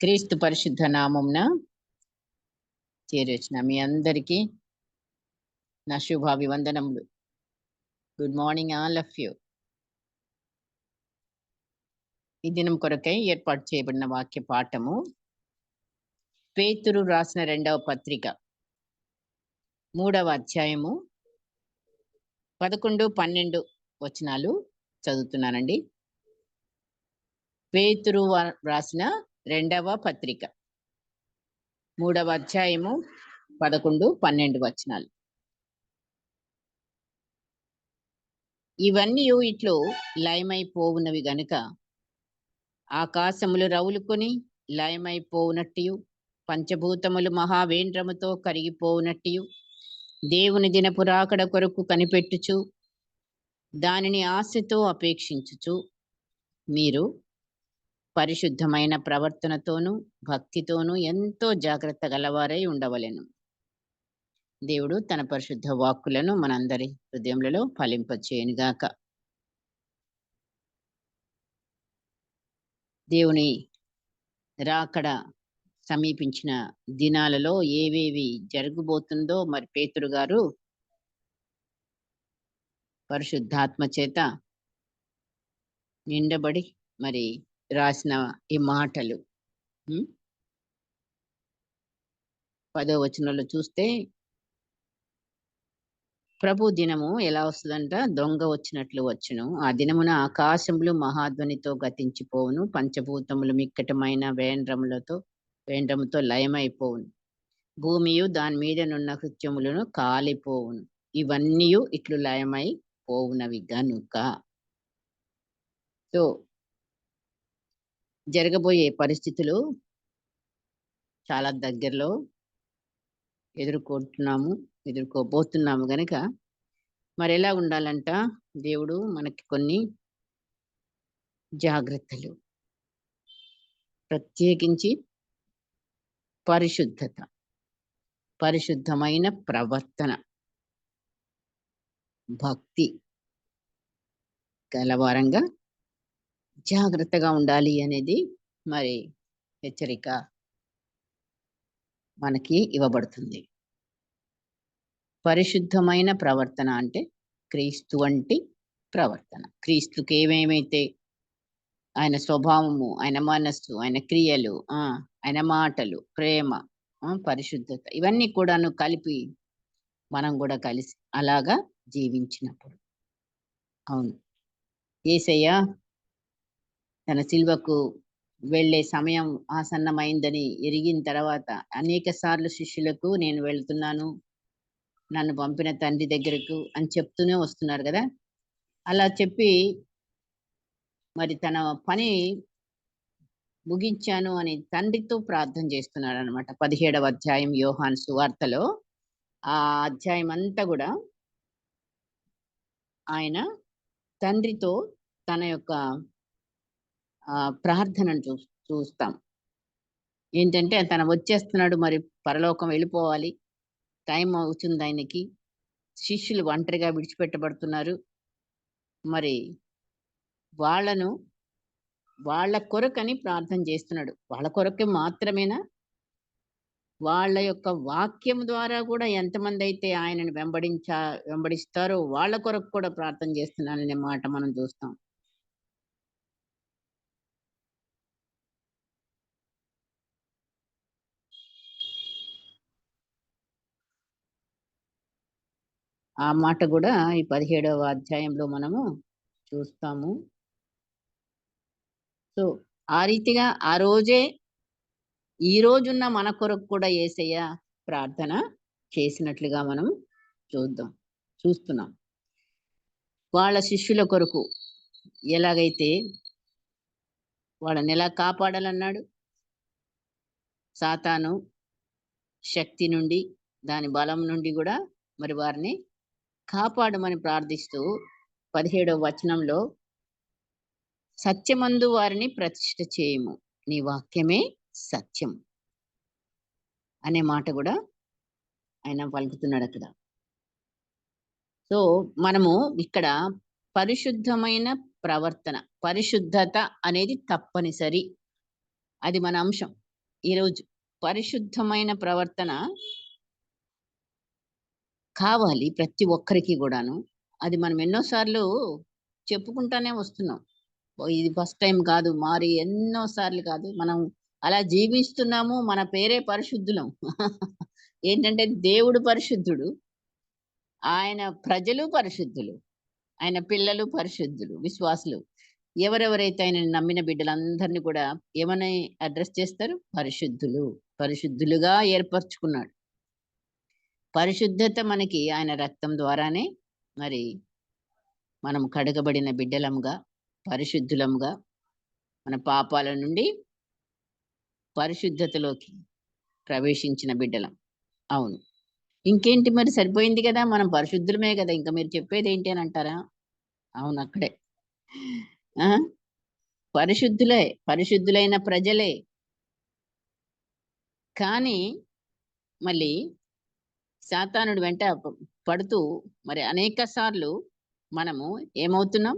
క్రీస్తు పరిశుద్ధ నామమున చేరొచ్చిన మీ అందరికీ నా శుభాభివందనములు. Good morning all of you. ఈ దినం కొరకై ఏర్పాటు చేయబడిన వాక్య పాఠము పేతురు రాసిన 2వ పత్రిక 3వ అధ్యాయము 11, 12 వచనాలు చదువుతున్నానండి. పేతురు రాసిన 2వ పత్రిక 3వ అధ్యాయము 11, 12 వచనాలు. ఇవన్నీ ఇట్లు లయమైపోవునవి గనుక ఆకాశములు రవులుకొని లయమైపోవునట్టు, పంచభూతములు మహావేంద్రముతో కరిగిపోవునట్టు, దేవుని దినపు రాకడ కొరకు కనిపెట్టుచు దానిని ఆశతో అపేక్షించుచు మీరు పరిశుద్ధమైన ప్రవర్తనతోనూ భక్తితోనూ ఎంతో జాగ్రత్త గలవారై ఉండవలెను. దేవుడు తన పరిశుద్ధ వాక్కులను మనందరి హృదయములలో ఫలింపచేయునుగాక. దేవుని రాకడ సమీపించిన దినాలలో ఏవేవి జరగబోతుందో మరి పేతురు గారు పరిశుద్ధాత్మ చేత నిండబడి మరి రాసిన ఈ మాటలు 10వ వచనంలో చూస్తే, ప్రభు దినము ఎలా వస్తుందంట? దొంగ వచ్చినట్లు వచ్చును. ఆ దినమున ఆకాశములు మహాధ్వనితో గతించిపోవును, పంచభూతములు మిక్కటమైన వేంద్రముతో లయమైపోవును, భూమియు దాని మీద నున్న కృత్యములను కాలిపోవును. ఇవన్నీ ఇట్లు లయమైపోవునవి గనుక. సో జరగబోయే పరిస్థితులు చాలా దగ్గరలో ఎదుర్కోబోతున్నాము గనక మరి ఎలా ఉండాలంట? దేవుడు మనకి కొన్ని జాగ్రత్తలు, ప్రత్యేకించి పరిశుద్ధమైన ప్రవర్తన, భక్తి గలవారంగా జాగ్రత్తగా ఉండాలి అనేది మరి హెచ్చరిక మనకి ఇవ్వబడుతుంది. పరిశుద్ధమైన ప్రవర్తన అంటే క్రీస్తు వంటి ప్రవర్తన. క్రీస్తుకి ఏమేమైతే ఆయన స్వభావము, ఆయన మనస్సు, ఆయన క్రియలు, ఆయన మాటలు, ప్రేమ, పరిశుద్ధత, ఇవన్నీ కూడాను కలిపి మనం కూడా కలిసి అలాగా జీవించినప్పుడు, అవును, యేసయ్య తన సిలువకు వెళ్ళే సమయం ఆసన్నమైందని ఎరిగిన తర్వాత అనేక సార్లు శిష్యులకు నేను వెళ్తున్నాను, నన్ను పంపిన తండ్రి దగ్గరకు అని చెప్తూనే వస్తున్నారు కదా. అలా చెప్పి మరి తన పని ముగించాను అని తండ్రితో ప్రార్థన చేస్తున్నాడు అనమాట. 17వ అధ్యాయం యోహాను సువార్తలో ఆ అధ్యాయం అంతా కూడా ఆయన తండ్రితో తన యొక్క ప్రార్థనను చూస్తాం. ఏంటంటే తన వచ్చేస్తున్నాడు, మరి పరలోకం వెళ్ళిపోవాలి, టైం అవుతుంది ఆయనకి, శిష్యులు ఒంటరిగా విడిచిపెట్టబడుతున్నారు, మరి వాళ్ళ కొరకని ప్రార్థన చేస్తున్నాడు. వాళ్ళ కొరకే మాత్రమేనా? వాళ్ళ యొక్క వాక్యం ద్వారా కూడా ఎంతమంది అయితే ఆయనను వెంబడిస్తారో వాళ్ళ కొరకు కూడా ప్రార్థన చేస్తున్నాననే మాట మనం చూస్తాం. ఆ మాట కూడా ఈ 17వ అధ్యాయంలో మనము చూస్తాము. సో ఆ రీతిగా ఆ రోజే ఈ రోజున్న మన కొరకు కూడా యేసయ్య ప్రార్థన చేసినట్లుగా మనం చూస్తున్నాం. వాళ్ళ శిష్యుల కొరకు ఎలాగైతే వాళ్ళని ఎలా కాపాడాలన్నాడు, సాతాను శక్తి నుండి, దాని బలం నుండి కూడా మరి వారిని కాపాడమని ప్రార్థిస్తూ 17వ వచనంలో సత్యమందు వారిని ప్రతిష్ఠ చేయము, నీ వాక్యమే సత్యం అనే మాట కూడా ఆయన పలుకుతున్నాడు అక్కడ. సో మనము ఇక్కడ పరిశుద్ధమైన ప్రవర్తన, పరిశుద్ధత అనేది తప్పనిసరి, అది మన అంశం. ఈరోజు పరిశుద్ధమైన ప్రవర్తన కావాలి ప్రతి ఒక్కరికి గూడాను. అది మనం ఎన్నో సార్లు చెప్పుకుంటానే వస్తున్నాం. ఇది ఫస్ట్ టైమ్ కాదు. మారి ఎన్నో సార్లు కాదు. మనం అలా జీవిస్తున్నాము. మన పేరే పరిశుద్ధులం. ఏంటంటే దేవుడు పరిశుద్ధుడు. ఆయన ప్రజలు పరిశుద్ధులు. ఆయన పిల్లలు పరిశుద్ధులు, విశ్వాసులు. ఎవరెవరైతే ఆయనని నమ్మిన బిడ్డలందరిని కూడా ఏమని అడ్రెస్ చేస్తారు? పరిశుద్ధులు. పరిశుద్ధులుగా ఏర్పరచుకున్నాడు. పరిశుద్ధత మనకి ఆయన రక్తం ద్వారానే మరి మనం కడగబడిన బిడ్డలముగా, పరిశుద్ధులముగా, మన పాపాల నుండి పరిశుద్ధతలోకి ప్రవేశించిన బిడ్డలం. అవును. ఇంకేంటి మరి సరిపోయింది గదా! మనం పరిశుద్ధులమే గదా! ఇంక మీరు చెప్పేదేంటి అని అంటారా? అవును. అక్కడే. ఆ! పరిశుద్ధులే. పరిశుద్ధులైన ప్రజలే. కానీ మళ్ళీ సాతానుడు వెంట పడుతూ మరి అనేక సార్లు మనము ఏమవుతున్నాం?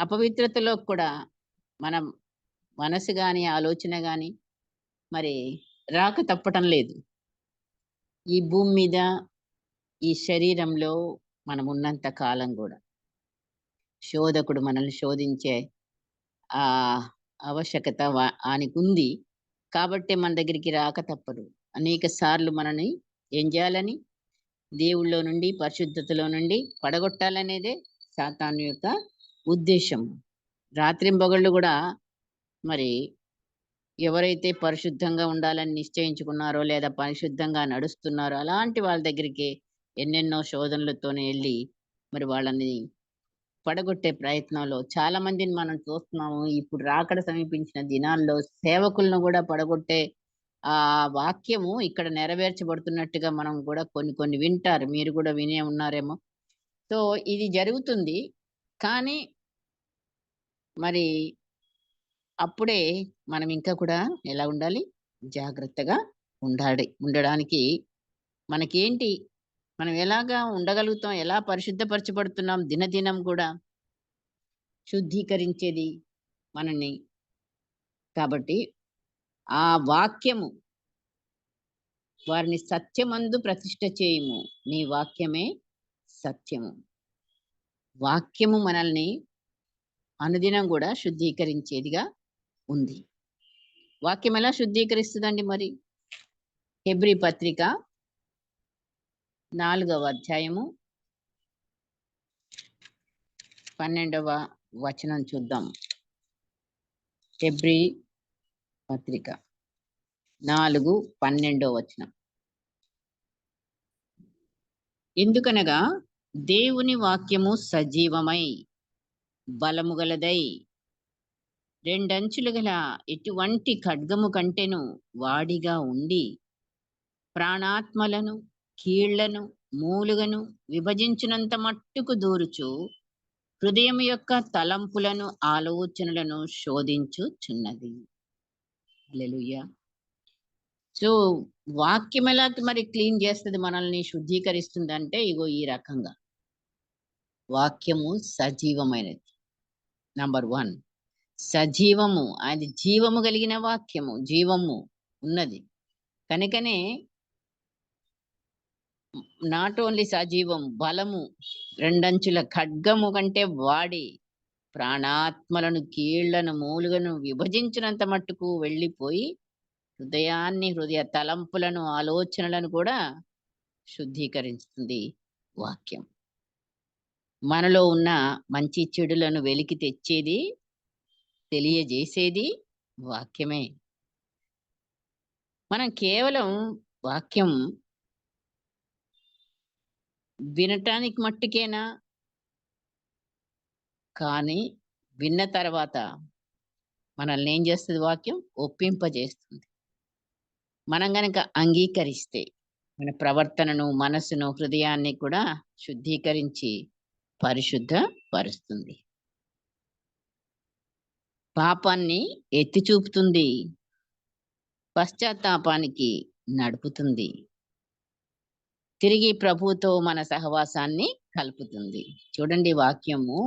అపవిత్రతలో కూడా మనం మనసు గాని, ఆలోచన గాని మరి రాక తప్పటం లేదు. ఈ భూమి మీద, ఈ శరీరంలో మనమున్నంత కాలం గూడా. శోధకుడు మనల్ని శోధించే ఆహ్, ఆవశ్యకత ఆనికుంది. కాబట్టే మన దగ్గరికి రాక తప్పదు. అనేక సార్లు మనని ఏం జేయాలని? దేవుళ్ళో నుండి, పరిశుద్ధతలో నుండి పడగొట్టాలనేదే సాతాను యొక్క ఉద్దేశ్యం. రాత్రింబగళ్ళు గూడా మరి ఎవరైతే పరిశుద్ధంగా ఉండాలని నిశ్చయించుకున్నారో, లేదా పరిశుద్ధంగా నడుస్తున్నారో, అలాంటి వాళ్ళ దగ్గరికి ఎన్నెన్నో శోధనలతోనే ఎళ్లి, మరి వాళ్ళని పడగొట్టే ప్రయత్నంలో చాలా మందిని మనం చూస్తున్నాము. ఇప్పుడు రాకడ సమీపించిన దినాల్లో సేవకులను గూడా పడగొట్టే వాక్యము ఇక్కడ నెరవేర్చబడుతున్నట్టుగా మనం గూడా కొన్ని కొన్ని వింటారు. మీరు గూడా వినే ఉన్నారేమో. సో, ఇది జరుగుతుంది. కానీ మరి అప్పుడే మనం ఇంకా కూడా ఎలా ఉండాలి? జాగ్రత్తగా ఉండడానికి మనకేంటి? మనం ఎలాగా ఉండగలుగుతాం? ఎలా పరిశుద్ధపరచబడుతున్నాం దినదినం గూడా శుద్ధీకరించేది మనల్ని. కాబట్టి ఆ వాక్యము వారిని సత్యమందు ప్రతిష్ఠ చేయుము. నీ వాక్యమే సత్యము. వాక్యము మనల్ని అనుదినం గూడా శుద్ధీకరించేదిగా ఉంది. వాక్యం ఎలా శుద్ధీకరిస్తదండి మరి? హెబ్రీ పత్రిక 4వ అధ్యాయము 12వ వచనం చూద్దాం. హెబ్రీ పత్రిక 4:12 వచనం. ఎందుకనగా దేవుని వాక్యము సజీవమై, బలము గలదై, రెండంచులు గల ఎటువంటి ఖడ్గము కంటెను వాడిగా ఉండి, ప్రాణాత్మలను, కీళ్లను, మూలుగను విభజించినంత మట్టుకు దూరుచు, హృదయం యొక్క తలంపులను, ఆలోచనలను శోధించుచున్నది. హల్లెలూయా! సో, వాక్యం ఎలా మరి క్లీన్ చేస్తది మనల్ని, శుద్ధీకరిస్తుందంటే ఇగో ఈ రకంగా. వాక్యము సజీవమైనది. నంబర్ 1 సజీవము. అది జీవము కలిగిన వాక్యము. జీవము ఉన్నది. కనుకనే నాట్ ఓన్లీ సజీవం, బలము, రెండంచుల ఖడ్గము కంటే వాడి ప్రాణాత్మలను, కీళ్లను, మూలుగను విభజించినంత మట్టుకు వెళ్ళిపోయి హృదయ తలంపులను, ఆలోచనలను కూడా శుద్ధీకరిస్తుంది వాక్యం. మనలో ఉన్న మంచి చెడులను వెలికి తెచ్చేది, తెలియజేసేది వాక్యమే. మనం కేవలం వాక్యం వినటానికి మట్టుకేనా? కానీ విన్న తర్వాత మనల్ని ఏం చేస్తది వాక్యం? ఒప్పింపజేస్తుంది. మనం గనక అంగీకరిస్తే మన ప్రవర్తనను, మనసును, హృదయాన్ని కూడా శుద్ధీకరించి పరిశుద్ధపరుస్తుంది. పాపాన్ని ఎత్తి చూపుతుంది. పశ్చాత్తాపానికి నడుపుతుంది. తిరిగి ప్రభువుతో మన సహవాసాన్ని కలుపుతుంది. చూడండి వాక్యము,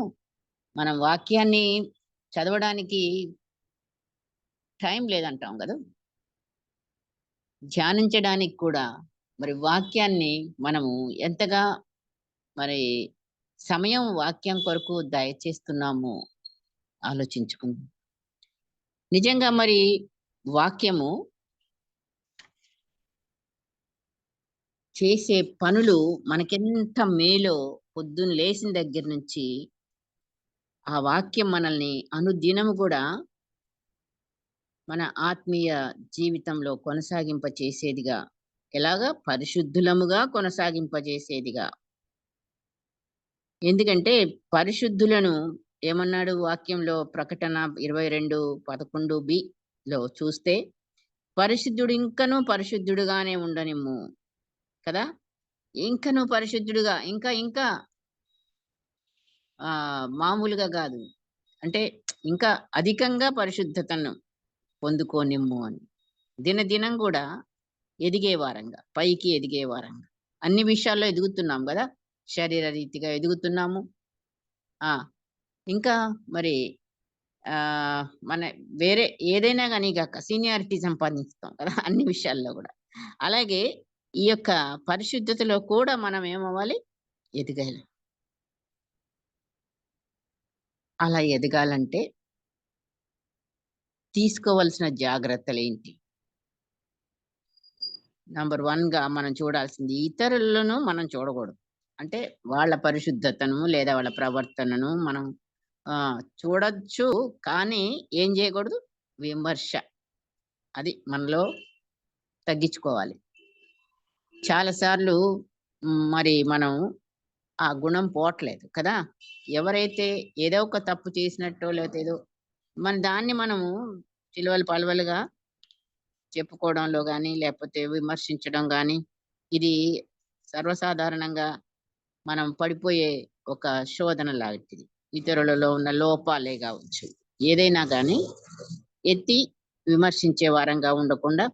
మనం వాక్యాన్ని చదవడానికి టైం లేదంటాం గదా! ధ్యానించడానికి కూడా మరి వాక్యాన్ని మనము ఎంతగా మరి సమయం వాక్యం కొరకు దయచేస్తున్నామో ఆలోచించుకుందాం. నిజంగా మరి వాక్యము చేసే పనులు మనకెంత మేలో పొద్దున్న లేసిన దగ్గర నుంచి ఆ వాక్యం మనల్ని అనుదినము గూడా మన ఆత్మీయ జీవితంలో కొనసాగింపచేసేదిగా, ఎలాగా? పరిశుద్ధులముగా కొనసాగింపజేసేదిగా. ఎందుకంటే పరిశుద్ధులను ఏమన్నాడు వాక్యంలో ప్రకటన 22:11 చూస్తే, పరిశుద్ధుడు ఇంకనూ పరిశుద్ధుడుగానే ఉండనిమ్ము. కదా! ఇంకనూ పరిశుద్ధుడుగా ఇంకా ఇంకా మామూలుగా గాదు. అంటే ఇంకా అధికంగా పరిశుద్ధతను పొందుకోనిమ్ము అని. దినదినం గూడా ఎదిగే వారంగా, పైకి ఎదిగే వారంగా. అన్ని విషయాల్లో ఎదుగుతున్నాం గదా! శరీర రీతిగా ఎదుగుతున్నాము. ఆ! ఇంకా మరి మన వేరే ఏదైనా గాని గాక సీనియారిటీ సంపాదిస్తాం కదా! అన్ని విషయాల్లో గూడా. అలాగే ఈ యొక్క పరిశుద్ధతలో కూడా మనం ఏమవ్వాలి? ఎదగాలి. అలా ఎదగాలంటే తీసుకోవాల్సిన జాగ్రత్తలేంటి? నంబర్ 1గా మనం చూడాల్సింది ఇతరులను మనం చూడకూడదు. అంటే వాళ్ళ పరిశుద్ధతను లేదా వాళ్ళ ప్రవర్తనను మనం చూడొచ్చు. కానీ ఏం జేయకూడదు? విమర్శ. అది మనలో తగ్గించుకోవాలి. చాలా సార్లు మరి మనం ఆ గుణం పోవట్లేదు కదా! ఎవరైతే ఏదో ఒక తప్పు చేసినట్టో లేతే ఏదో దాన్ని మనము చిలువలు పలువలుగా చెప్పుకోవడంలో గాని, లేపోతే విమర్శించడం గాని, ఇది సర్వసాధారణంగా మనం పడిపోయే ఒక శోధన లాంటిది. ఇతరులలో ఉన్న లోపాలే గావచ్చు. ఏదైనా గాని ఎత్తి విమర్శించే వారంగా ఉండకుండా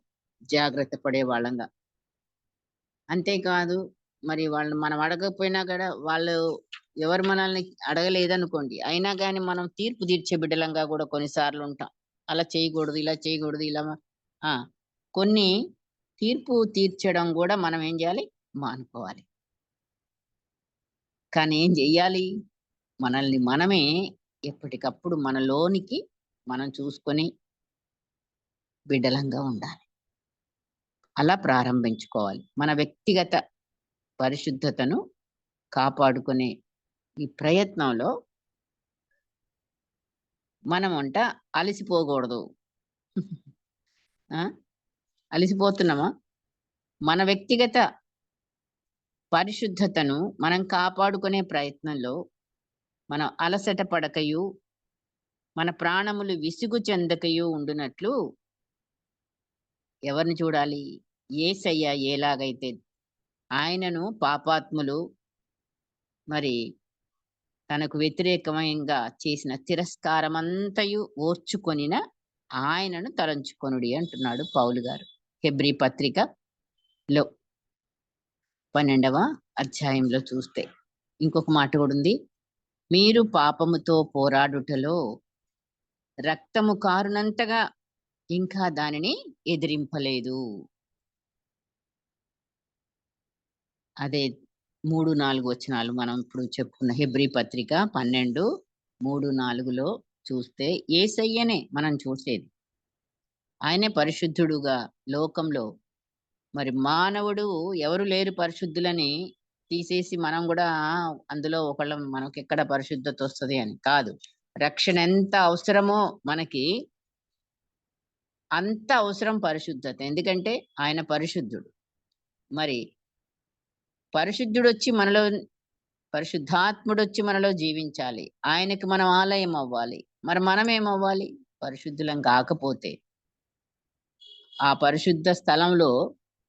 జాగ్రత్త పడే వాళ్ళంగా. అంతేకాదు మరి వాళ్ళని మనం అడగకపోయినా గూడా వాళ్ళు ఎవరు మనల్ని అడగలేదనుకోండి. అయినా గాని మనం తీర్పు తీర్చే బిడ్డలంగా గూడా కొన్నిసార్లు ఉంటాం. అలా చేయకూడదు, ఇలా చేయకూడదు, ఇలా ఆ! కొన్ని తీర్పు తీర్చడం గూడా మనం ఏం జేయాలి? మానుకోవాలి. కానీ ఏం జెయ్యాలి? మనల్ని మనమే ఎప్పటికప్పుడు మనలోనికి మనం చూసుకొని బిడ్డలంగా ఉండాలి. అలా ప్రారంభించుకోవాలి. మన వ్యక్తిగత పరిశుద్ధతను కాపాడుకునే ఈ ప్రయత్నంలో మనమంట అలసిపోకూడదు. ఆ! అలసిపోతున్నామా? మన వ్యక్తిగత పరిశుద్ధతను మనం కాపాడుకునే ప్రయత్నంలో మనం అలసట పడకయు, మన ప్రాణములు విసుగు చెందకయు ఉండునట్లు ఎవరిని చూడాలి? యేసయ్య ఎలాగైతే ఆయనను పాపాత్ములు మరి తనకు వ్యతిరేకంగా చేసిన తిరస్కారమంతయు ఓర్చుకొనిన ఆయనను తలంచుకొనుడి అంటున్నాడు పౌలు గారు. హెబ్రీ పత్రికలో 12వ అధ్యాయంలో చూస్తే. ఇంకొక మాట కూడా ఉంది. మీరు పాపముతో పోరాడుటలో రక్తము కారునంతగా ఇంకా దానిని ఎదిరింపలేదు. అదే 3, 4 వచనాలు మనం ఇప్పుడు చెప్పుకున్న హెబ్రీ పత్రిక 12, 3, 4లో చూస్తే యేసయ్యనే మనం చూసేది. ఆయనే పరిశుద్ధుడుగా లోకంలో మరి మానవుడు ఎవరు లేరు పరిశుద్ధులని తీసేసి మనం గూడా అందులో ఒకళ్ళం మనకెక్కడ పరిశుద్ధతొస్తది అని. కాదు. రక్షణ ఎంత అవసరమో మనకి అంత అవసరం పరిశుద్ధత. ఎందుకంటే ఆయన పరిశుద్ధుడు. మరి పరిశుద్ధుడొచ్చి మనలో పరిశుద్ధాత్ముడొచ్చి మనలో జీవించాలి. ఆయనకి మనం ఆలయం అవ్వాలి. మరి మనమేమవ్వాలి? పరిశుద్ధులం కాకపోతే ఆ పరిశుద్ధ స్థలంలో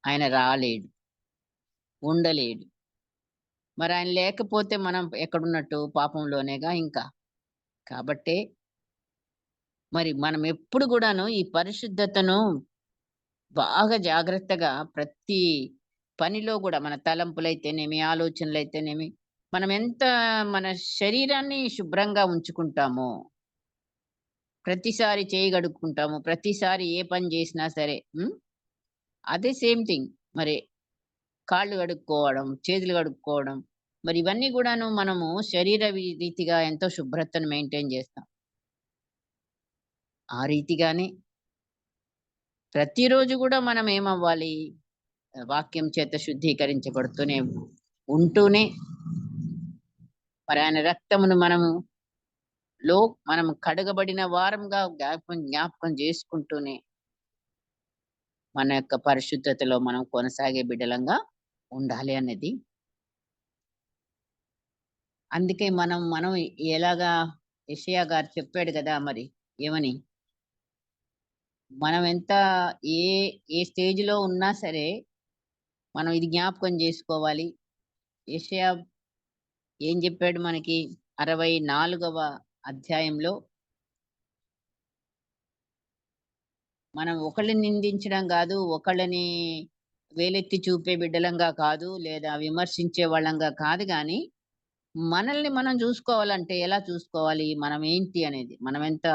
ఆయన రాలేడు. ఉండలేడు. మరాయన లేకపోతే మనం ఎక్కడున్నట్టు? పాపంలోనేగా ఇంకా. కాబట్టే మరి మనం ఎప్పుడు గూడాను ఈ పరిశుద్ధతను బాగా జాగ్రత్తగా ప్రతి పనిలో గూడా మన తలంపులైతేనేమి, ఆలోచనలైతేనేమి, మనం ఎంత మన శరీరాన్ని శుభ్రంగా ఉంచుకుంటామో, ప్రతిసారి చేయి కడుక్కుంటాము. ప్రతిసారి ఏ పని చేసినా సరే. అదే సేమ్ థింగ్ మరి కాళ్ళు కడుక్కోవడం, చేతులు కడుక్కోవడం. మరి ఇవన్నీ గూడాను మనము రీతిగా ఎంతో శుభ్రతను మెయింటైన్ చేస్తాం. ఆ రీతిగానే ప్రతిరోజు గూడా మనం ఏమవ్వాలి? వాక్యం చేత శుద్ధీకరించబడుతూనే ఉంటూనే మరి ఆయన రక్తమును మనం కడగబడిన వారంగా జ్ఞాపకం చేసుకుంటూనే మన యొక్క పరిశుద్ధతలో మనం కొనసాగే బిడ్డలంగా ఉండాలి అన్నది. అందుకే మనం ఎలాగా యెషయా గారు చెప్పాడు గదా! మరి ఏమని? మనం ఎంత ఏ ఏ స్టేజ్‌లో ఉన్నా సరే, మనం ఇది జ్ఞాపకం జేసుకోవాలి. యెషయా ఏం జెప్పాడు మనకి 64వ అధ్యాయంలో మనం ఒకళ్ళని నిందించడం గాదు, ఒకళ్ళని వేలెత్తి చూపే బిడ్డలంగా కాదు, లేదా విమర్శించే వాళ్ళంగా కాదు గానీ, మనల్ని మనం జూసుకోవాలంటే ఎలా చూసుకోవాలి? మనం ఏంటి అనేది, మనమెంత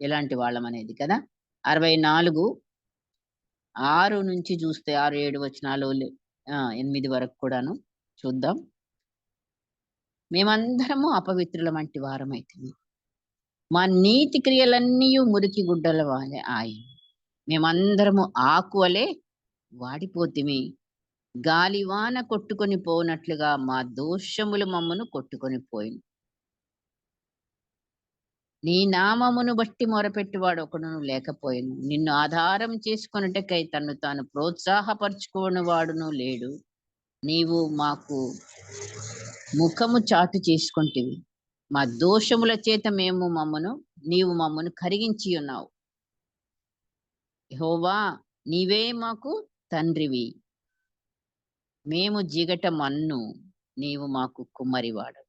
ఎలాంటి వాళ్ళమనేది కదా! 64 6 నుంచి చూస్తే 6, 7 వచనాలు 8 వరకు కూడాను చూద్దాం. మేమందరము అపవిత్రులమంటి వారమైతిమి. మా నీతి క్రియలన్నీయు మురికి గుడ్డల వాలె ఆయెను. మేమందరము ఆకువలే వాడిపోతిమి. గాలివాన కొట్టుకొని పోనట్లుగా మా దోషములు మమ్మను కొట్టుకొని పోయిను. నీ నామమును బట్టి మొరపెట్టువాడొకడును లేకపోయెను. నిన్ను ఆధారం చేసుకొనుటకై తన్ను తాను ప్రోత్సాహపరచుకోనివాడును లేడు. నీవు మాకు ముఖము చాటు చేసుకొంటివి. మా దోషముల చేత నీవు మమ్మను కరిగించి ఉన్నావు. యెహోవా, నీవే మాకు తండ్రివి. మేము జిగట మన్ను, నీవు మాకు కుమ్మరివాడవు.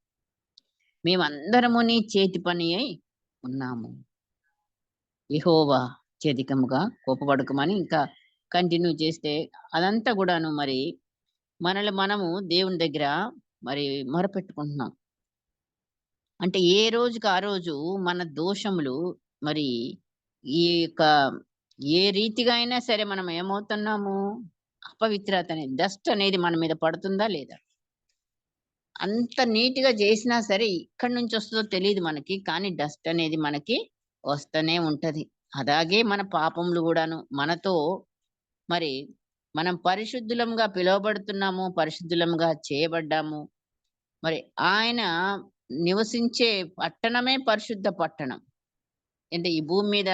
మేమందరము నీ చేతి పని అయి ఉన్నాము. యెహోవా అత్యధికముగా కోపపడకమని ఇంకా కంటిన్యూ చేస్తే అదంతా గూడాను మరి మనము దేవుని దగ్గర మరి మొరపెట్టుకుంటున్నాం. అంటే ఏ రోజుకి ఆ రోజు మన దోషములు మరి ఈ యొక్క ఏ రీతిగా అయినా సరే మనం ఏమవుతున్నాము? అపవిత్రత అనేది, డస్ట్ అనేది మన మీద పడుతుందా లేదా? అంత నీట్‌గా చేసినా సరే ఎక్కడి నుంచి వస్తదో తెలీదు మనకి. కానీ డస్ట్ అనేది మనకి వస్తనే ఉంటది. అలాగే మన పాపములు గూడాను మనతో మరి మనం పరిశుద్ధులంగా పిలువబడుతున్నాము, పరిశుద్ధులంగా చేయబడ్డాము. మరి ఆయన నివసించే పట్టణమే పరిశుద్ధ పట్టణం. అంటే ఈ భూమి మీద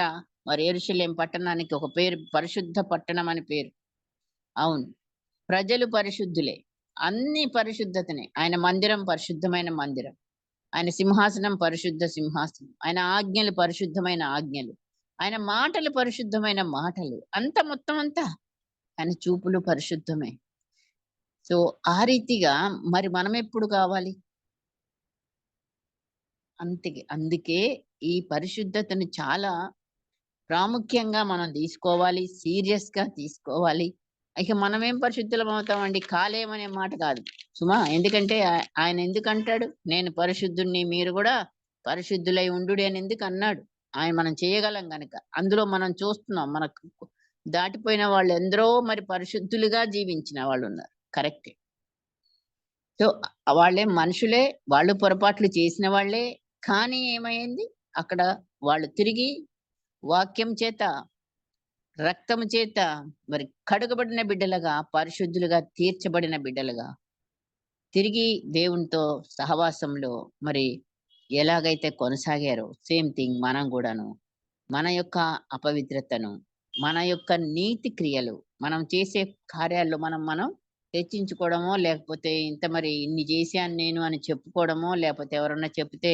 మరి యెరూషలేము పట్టణానికి ఒక పేరు పరిశుద్ధ పట్టణం అని పేరు. అవును. ప్రజలు పరిశుద్ధులే. అన్ని పరిశుద్ధతనే. ఆయన మందిరం పరిశుద్ధమైన మందిరం. ఆయన సింహాసనం పరిశుద్ధ సింహాసనం. ఆయన ఆజ్ఞలు పరిశుద్ధమైన ఆజ్ఞలు. ఆయన మాటలు పరిశుద్ధమైన మాటలు. మొత్తం అంతా ఆయన చూపులు పరిశుద్ధమే. సో, ఆ రీతిగా మరి మనమెప్పుడు కావాలి? అందుకే ఈ పరిశుద్ధతను చాలా ప్రాముఖ్యంగా మనం తీసుకోవాలి. సీరియస్‌గా తీసుకోవాలి. ఇక మనమేం పరిశుద్ధులమవుతామండి? కాలేమనే మాట కాదు సుమా. ఎందుకంటే ఆయన ఎందుకంటాడు? నేను పరిశుద్ధుడిని, మీరు గూడా పరిశుద్ధులై ఉండుడి అని ఎందుకన్నాడు? మనం చేయగలం గనక. అందులో మనం చూస్తున్నాం. మనకు దాటిపోయిన వాళ్ళెందరో మరి పరిశుద్ధులుగా జీవించిన వాళ్ళున్నారు. కరెక్టే. సో, వాళ్ళేం మనుషులే. వాళ్ళు పొరపాట్లు చేసిన వాళ్ళే. కానీ ఏమైంది? అక్కడ వాళ్ళు తిరిగి వాక్యం చేత, రక్తము చేత మరి కడగబడిన బిడ్డలుగా, పరిశుద్ధులుగా తీర్చబడిన బిడ్డలుగా, తిరిగి దేవునితో సహవాసంలో మరి ఎలాగైతే కొనసాగారో సేమ్ థింగ్ మనం గూడాను మన యొక్క అపవిత్రతను, మన యొక్క నీతి క్రియలు, మనం చేసే కార్యాల్లో మనం హెచ్చించుకోవడమో, లేకపోతే మరి ఇన్ని చేశాను నేను అని చెప్పుకోవడమో, లేకపోతే ఎవరన్నా చెప్తే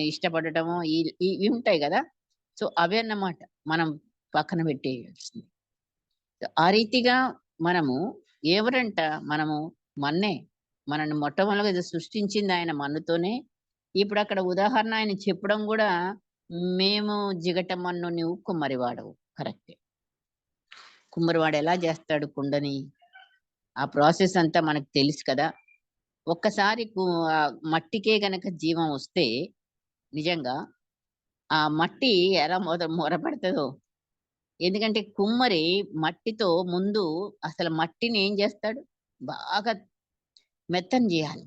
ఇష్టపడటమో ఇవి ఉంటాయి గదా! సో, అవే అన్నమాట మనం పక్కన పెట్టేయాల్సింది. ఆ రీతిగా మనము ఎవరంట మనము మన్నే. మనల్ని మొట్టమొదటిగా సృష్టించింది ఆయన మన్నుతోనే. ఇప్పుడక్కడ ఉదాహరణ ఆయన చెప్పడం గూడా, మేము జిగట మన్ను నీవు కుమ్మరివాడవు. కరెక్టే. కుమ్మరివాడు ఎలా జేస్తాడు కుండని? ఆ ప్రాసెస్ అంతా మనకు తెలుసు కదా! ఒక్కసారి మట్టికే గనక జీవం వస్తే నిజంగా ఆ మట్టి ఎలా మొరపెడతదో. ఎందుకంటే కుమ్మరి మట్టితో ముందు అసలు మట్టిని ఏం చేస్తాడు? బాగా మెత్తని జేయాలి.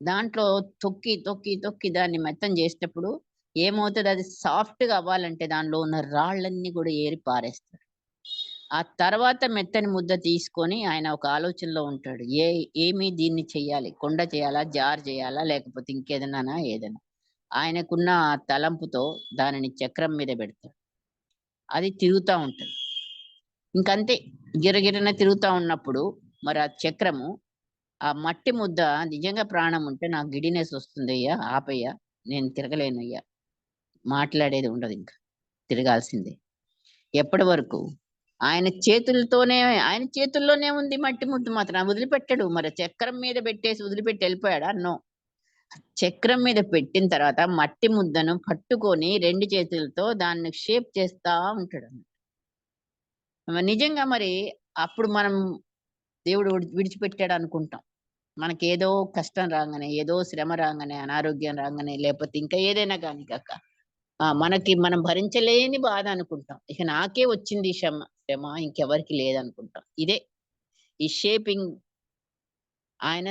దాంట్లో తొక్కి, తొక్కి, తొక్కి దాన్ని మెత్తని జేసేటప్పుడు ఏమవుతది, అది సాఫ్ట్‌గా అవ్వాలంటే దానిలో ఉన్న రాళ్ళన్నీ గూడా ఏరి పారేస్తాడు. ఆ తర్వాత మెత్తని ముద్ద తీసుకొని ఆయన ఒక ఆలోచనలో ఉంటాడు. ఏమి దీన్ని చెయ్యాలి? కుండ చేయాలా? జార్ చేయాలా? లేకపోతే ఇంకేదన్నానా ఏదైనా. ఆయనకున్న ఆ తలంపుతో దానిని చక్రం మీద పెడతాడు. అది తిరుగుతా ఉంటది. ఇంకంతే గిరగిరన తిరుగుతా ఉన్నప్పుడు మరి ఆ చక్రము, ఆ మట్టి ముద్ద నిజంగా ప్రాణం ఉంటే నాకు గిడినెస్ వస్తుందయ్యా! ఆపయ్యా! నేను తిరగలేనయ్యా! మాట్లాడేది ఉండదింక. తిరగాల్సిందే. ఎప్పటి వరకు? ఆయన చేతుల్లోనే ఉంది మట్టి ముద్ద మాత్రం. వదిలిపెట్టడు. మరి చక్రం మీద పెట్టేసి వదిలిపెట్టి ఎళ్ళిపోయాడా? నో. చక్రం మీద పెట్టిన తర్వాత మట్టి ముద్దను పట్టుకొని 2 చేతులతో దాన్ని షేప్ చేస్తా ఉంటాడు. నిజంగా మరి అప్పుడు మనం దేవుడు విడిచిపెట్టాడనుకుంటాం. మనకేదో కష్టం రాంగానే, ఏదో శ్రమ రాంగానే, అనారోగ్యం రాంగానే, లేపోతే ఇంకా ఏదైనా గాని కాక మనకి మనం భరించలేని బాధ అనుకుంటాం. ఇక నాకే వచ్చింది ఈ శ్రమ ఇంకెవరికీ లేదనుకుంటాం. ఇదే ఈ షేపింగ్ ఆయన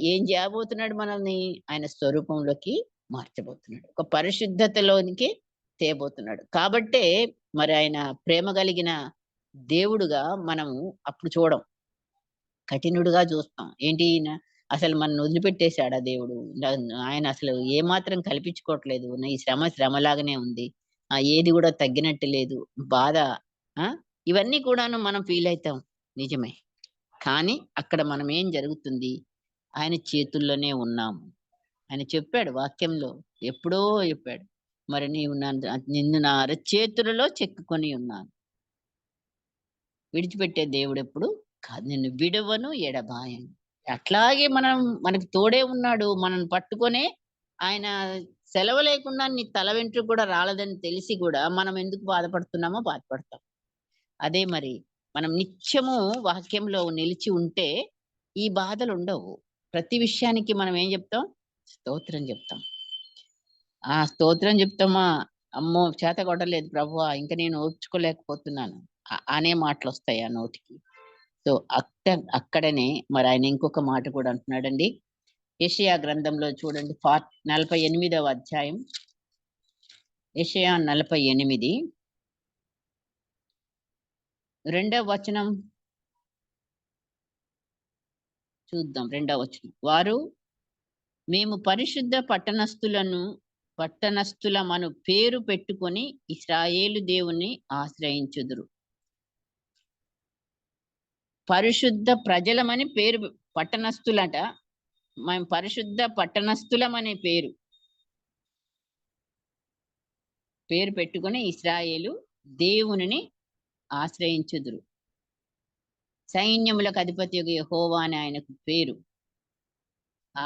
ఏం చేయబోతున్నాడు మనల్ని? ఆయన స్వరూపంలోకి మార్చబోతున్నాడు. ఒక పరిశుద్ధతలోనికి తేబోతున్నాడు. కాబట్టే మరి ఆయన ప్రేమ కలిగిన దేవుడుగా మనము అప్పుడు చూడం. కఠినుడుగా చూస్తాం. ఏంటి ఈయన అసలు మనల్ని వదిలిపెట్టేసాడా దేవుడు? ఆయన అసలు ఏమాత్రం కల్పించుకోవట్లేదు. ఈ శ్రమ శ్రమలాగానే ఉంది. ఏది గూడా తగ్గినట్టు లేదు. బాధ ఆ! ఇవన్నీ కూడాను మనం ఫీల్ అయితాం. నిజమే. కానీ అక్కడ మనం ఏం జరుగుతుంది? ఆయన చేతుల్లోనే ఉన్నాము. ఆయన చెప్పాడు వాక్యంలో. ఎప్పుడో చెప్పాడు. మరి నిన్ను నా అరచేతులలో చెక్కుకొని ఉన్నాను. విడిచిపెట్టే దేవుడెప్పుడు కాదు. నిన్ను విడువను, ఎడబాయను. అట్లాగే మనకి తోడే ఉన్నాడు. మనల్ని పట్టుకొనే ఆయన సెలవు లేకుండా నీ తల వెంట్రుక కూడా రాలదని తెలిసి గూడా మనం ఎందుకు బాధపడుతున్నామో బాధపడతాం. అదే మరి మనం నిత్యము వాక్యంలో నిలిచి ఉంటే ఈ బాధలుండవు. ప్రతి విషయానికి మనం ఏం జెప్తాం? స్తోత్రం జెప్తాం. ఆ! స్తోత్రం జెప్తామా, అమ్మో! చేత కొట్టలేదు ప్రభువా! ఇంక నేను ఓర్చుకోలేకపోతున్నాను. అనే మాటలొస్తాయి ఆ నోటికి. సో, అక్కడనే మరాయన ఇంకొక మాట కూడా అంటున్నాడండి. యెషయా గ్రంథంలో చూడండి 48వ అధ్యాయం. యెషయా 48 రెండవ వచనం చూద్దాం. రెండవ వచనం. మేము పరిశుద్ధ పట్టణస్థులమను పేరు పెట్టుకొని ఇశ్రాయేలు దేవుని ఆశ్రయించుదురు. పరిశుద్ధ ప్రజలమని పేరు పట్టణస్థులట. మేము పరిశుద్ధ పట్టణస్థులమనే పేరు పెట్టుకొని ఇశ్రాయేలు దేవునిని ఆశ్రయించుదురు. సైన్యములకు అధిపతియగు యెహోవా అని ఆయనకు పేరు. ఆ!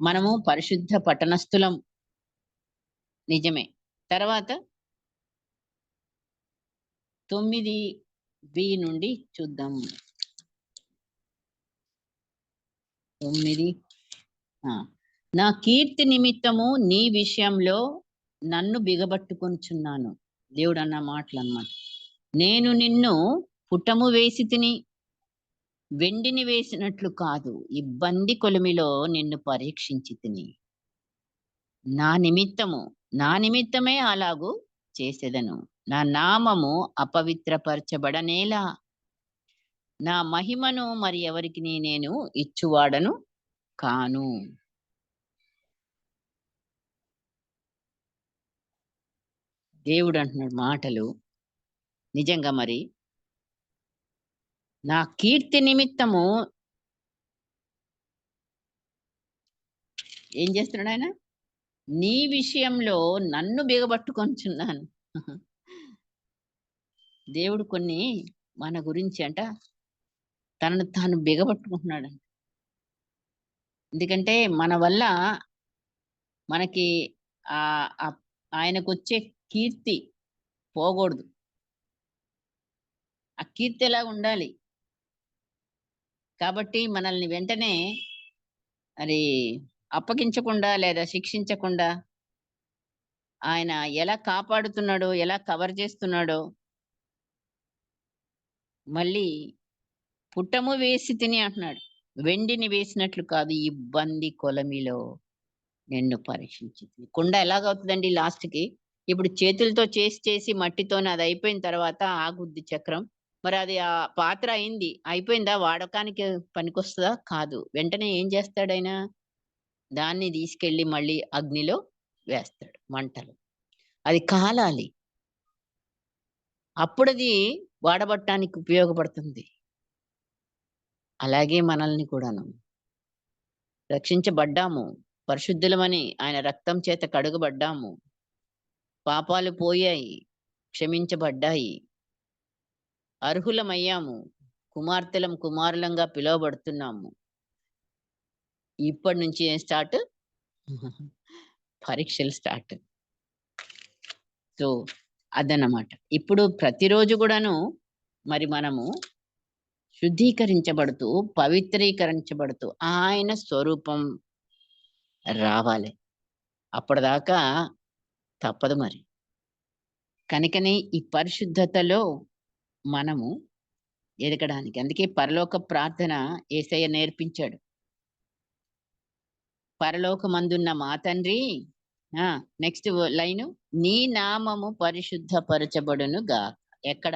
మనము పరిశుద్ధ పట్టణస్థులం. నిజమే. తర్వాత 9 నుండి చూద్దాం. 9 ఆ! నా కీర్తి నిమిత్తము నీ విషయంలో నన్ను బిగబట్టుకొనుచున్నాను. దేవుడన్న మాటలన్నమాట. నేను నిన్ను పుటము వేసితిని, వెండిని వేసినట్లు కాదు. ఇబ్బంది కొలిమిలో నిన్ను పరీక్షించితిని. నా నిమిత్తమే అలాగు చేసెదను. నా నామము అపవిత్రపరచబడనేలా. నా మహిమను మరి ఎవరికిని నేను ఇచ్చువాడను కాను. దేవుడంటున్నాడు మాటలు. నిజంగా మరి నా కీర్తి నిమిత్తము ఏం చేస్తున్నాడాయన? నీ విషయంలో నన్ను బిగబట్టుకొనుచున్నాను. దేవుడు కొన్ని మన గురించి తనను తాను బిగబట్టుకుంటున్నాడంట. ఎందుకంటే మన వల్ల మనకి ఆహ్, ఆహ్, ఆయనకొచ్చే కీర్తి పోగూడదు. ఆ కీర్తి ఎలాగుండాలి. కాబట్టి మనల్ని వెంటనే మరి అప్పగించకుండా లేదా శిక్షించకుండా ఆయన ఎలా కాపాడుతున్నాడో, ఎలా కవర్ చేస్తున్నాడో, మళ్ళీ పుట్టము వేసి తిని అంటున్నాడు. వెండిని వేసినట్లు కాదు ఇబ్బంది కొలమిలో నిన్ను పరీక్షించితిని. కుండ ఎలాగవుతదండి లాస్ట్‌కి? ఇప్పుడు చేతులతో చేసి చేసి మట్టితోని అది అయిపోయిన తర్వాత ఆగుద్ది చక్రం. మరి అది ఆ పాత్ర అయింది. అయిపోయిందా? వాడకానికి పనికొస్తదా? కాదు. వెంటనే ఏం చేస్తాడాయన? దాన్ని తీసుకెళ్ళి మళ్ళీ అగ్నిలో వేస్తాడు మంటలో. అది కాలాలి. అప్పుడది వాడబట్టానికి ఉపయోగపడుతుంది. అలాగే మనల్ని కూడాను రక్షించబడ్డాము. పరిశుద్ధులమని ఆయన రక్తం చేత కడుగబడ్డాము. పాపాలు పోయాయి. క్షమించబడ్డాయి. అర్హులమయ్యాము. కుమార్తెలం, కుమారులంగా పిలువబడుతున్నాము. ఇప్పటి నుంచి ఏం స్టార్ట్? పరీక్షలు స్టార్ట్. సో, అదన్నమాట. ఇప్పుడు ప్రతిరోజు గూడాను మరి మనము శుద్ధీకరించబడుతూ, పవిత్రీకరించబడుతూ ఆయన స్వరూపం రావాలి. అప్పటిదాకా తప్పదు మరి. కనుకనే ఈ పరిశుద్ధతలో మనము ఎదగడానికి. అందుకే పరలోక ప్రార్థన యేసయ్య నేర్పించాడు. పరలోకమందున్న మా తండ్రి ఆ! Next line. నీ నామము పరిశుద్ధపరచబడునుగాక. ఎక్కడ?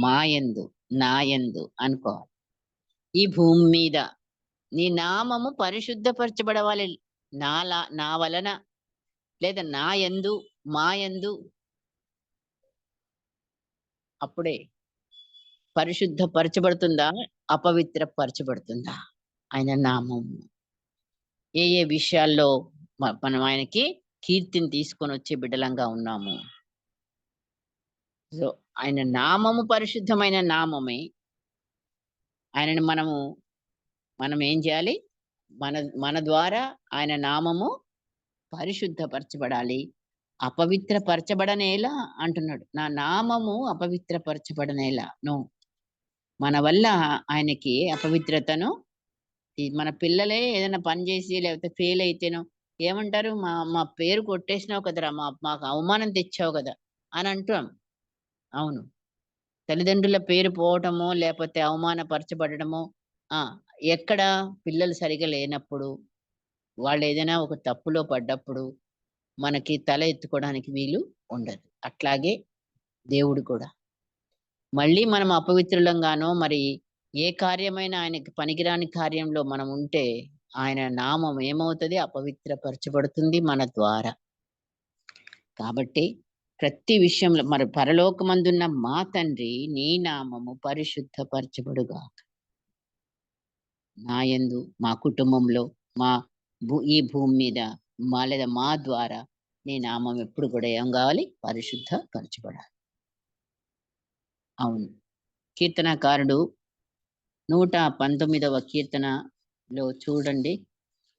మాయందు, నాయందు అనుకోవాలి. ఈ భూమి మీద నీ నామము పరిశుద్ధపరచబడవాలి. నా వలన లేదా నా యందు, మా యందు అప్పుడే పరిశుద్ధపరచబడుతుందా? అపవిత్రపరచబడుతుందా? ఆయన నామము. ఏ ఏ విషయాల్లో మనం ఆయనకి కీర్తిని తీసుకొనొచ్చే బిడ్డలంగా ఉన్నాము. సో, ఆయన నామము పరిశుద్ధమైన నామమే. ఆయనని మనం ఏం చేయాలి? మన మన ద్వారా ఆయన నామము పరిశుద్ధపరచబడాలి. అపవిత్రపరచబడనేలా అంటున్నాడు. నా నామము అపవిత్రపరచబడనేలా. నో. మన వల్ల ఆయనకి అపవిత్రతను మన పిల్లలే ఏదైనా పని చేసి లేకపోతే ఫెయిల్ అయితేనో ఏమంటారు? మా మా పేరు కొట్టేసినావు కదరా! మాకు అవమానం తెచ్చావు గదా! అని అంటాం. అవును. తల్లిదండ్రుల పేరు పోవటమో, లేపోతే అవమానపరచబడడమో ఆ! ఎక్కడ? పిల్లలు సరిగ్గా లేనప్పుడు, వాళ్ళేదైనా ఒక తప్పులో పడ్డప్పుడు, మనకి తల ఎత్తుకోవడానికి వీలు ఉండదు. అట్లాగే దేవుడు కూడా. మళ్ళీ మనం అపవిత్రులంగానో, మరి ఏ కార్యమైనా ఆయనకి పనికిరాని కార్యంలో మనం ఉంటే, ఆయన నామం ఏమవుతది? అపవిత్రపరచబడుతుంది మన ద్వారా. కాబట్టి ప్రతి విషయంలో మరి పరలోకమందున్న మా తండ్రి నీ నామము పరిశుద్ధపరచబడుగాక. నా యందు, మా కుటుంబంలో, మా ఈ భూమి మీద లేదా మా ద్వారా నీ నామం ఎప్పుడు కూడా ఏం కావాలి? పరిశుద్ధపరచబడాలి. అవును. కీర్తనకారుడు 119వ కీర్తనలో చూడండి.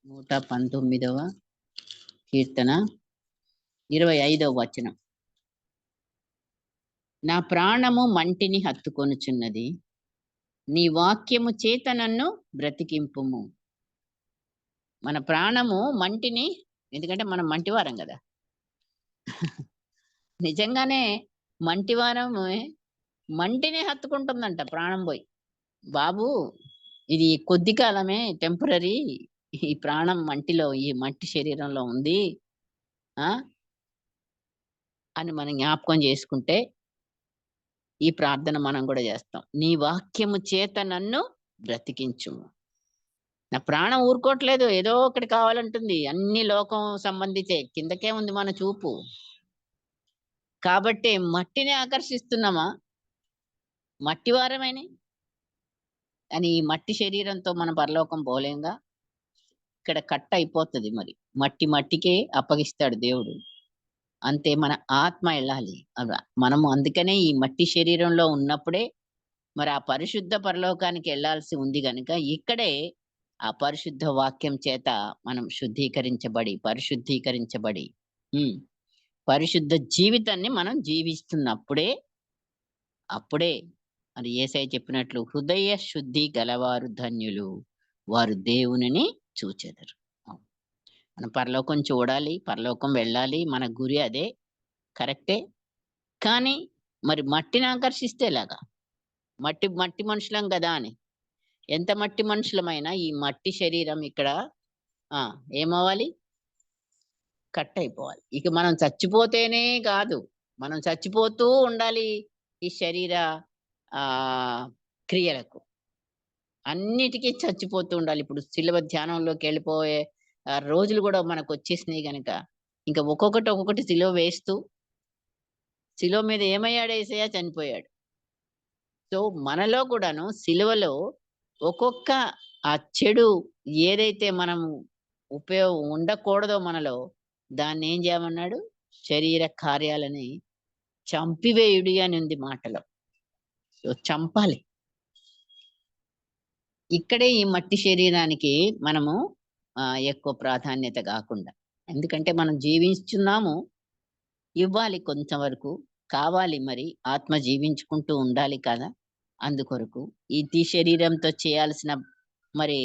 119వ కీర్తన 25వ వచనం. నా ప్రాణము మంటిని హత్తుకొనుచున్నది. నీ వాక్యము చేత నన్ను బ్రతికింపుము. మన ప్రాణము మంటిని ఎందుకంటే మనం మంటివారం గదా! నిజంగానే మంటివారమే మంటిని హత్తుకుంటుందంట ప్రాణం బోయి. బాబు ఇది కొద్ది కాలమే టెంపరరీ. ఈ ప్రాణం మంటిలో ఈ మట్టి శరీరంలో ఉంది. ఆ! అని మనం జ్ఞాపకం చేసుకుంటే ఈ ప్రార్థన మనం గూడా జేస్తాం. నీ వాక్యము చేత నన్ను బ్రతికించుము. నా ప్రాణం ఊరుకోవట్లేదు. ఏదో ఒకటి కావాలంటుంది. అన్ని లోకం సంబంధించే. కిందకే ఉంది మన చూపు. కాబట్టే మట్టిని ఆకర్షిస్తున్నామా? మట్టివారమేని అని ఈ మట్టి శరీరంతో మనం పరలోకం పోలేంగా. ఇక్కడ కట్ అయిపోతది మరి. మట్టి మట్టికే అప్పగిస్తాడు దేవుడు. అంతే మన ఆత్మ ఎళ్ళాలి. మనము అందుకనే ఈ మట్టి శరీరంలో ఉన్నప్పుడే మరి ఆ పరిశుద్ధ పరలోకానికి ఎళ్ళాల్సి ఉంది గనుక ఇక్కడే ఆ పరిశుద్ధ వాక్యం చేత మనం పరిశుద్ధీకరించబడి హ్మ్. పరిశుద్ధ జీవితాన్ని మనం జీవిస్తున్నప్పుడే అప్పుడే మరి యేసయ్య చెప్పినట్లు హృదయ శుద్ధి గలవారు ధన్యులు. వారు దేవునిని చూచెదరు. అవును. మనం పరలోకం చూడాలి, పరలోకం వెళ్ళాలి. మన గురి అదే. కరెక్టే. కానీ మరి మట్టిని ఆకర్షిస్తే ఎలాగా? మట్టి మట్టి మనుషులం గదా అని. ఎంత మట్టి మనుషులమైనా ఈ మట్టి శరీరం ఇక్కడ ఆ! ఏమవ్వాలి? కట్ అయిపోవాలి. ఇక మనం చచ్చిపోతేనే గాదు. మనం చచ్చిపోతూ ఉండాలి ఈ శరీర ఆహ్, క్రియలకు. అన్నిటికి చచ్చిపోతూ ఉండాలి. ఇప్పుడు సిలువ ధ్యానంలోకెళ్ళిపోయే రోజులు గూడా మనకొచ్చేసినాయి గనక, ఇంక ఒక్కొక్కటి, ఒక్కొక్కటి సిలువ వేస్తూ, సిలువ మీద ఏమయ్యాడు యేసయ్య? చనిపోయాడు. సో, మనలో కూడాను సిలువలో ఒక్కొక్క ఆ చెడు ఏదైతే మనము ఉండకూడదో మనలో, దాన్నేం జేయమన్నాడు? శరీర కార్యాలని చంపివేయుడి అని ఉంది మాటలో. సో, చంపాలి. ఇక్కడే ఈ మట్టి శరీరానికి మనము ఎక్కువ ప్రాధాన్యత గాకుండా. ఎందుకంటే మనం జీవించుచున్నాము. ఇవ్వాలి కొంతవరకు. కావాలి మరి. ఆత్మ జీవించుకుంటూ ఉండాలి కదా! అందుకొరకు. ఈ శరీరంతో చేయాల్సిన మరి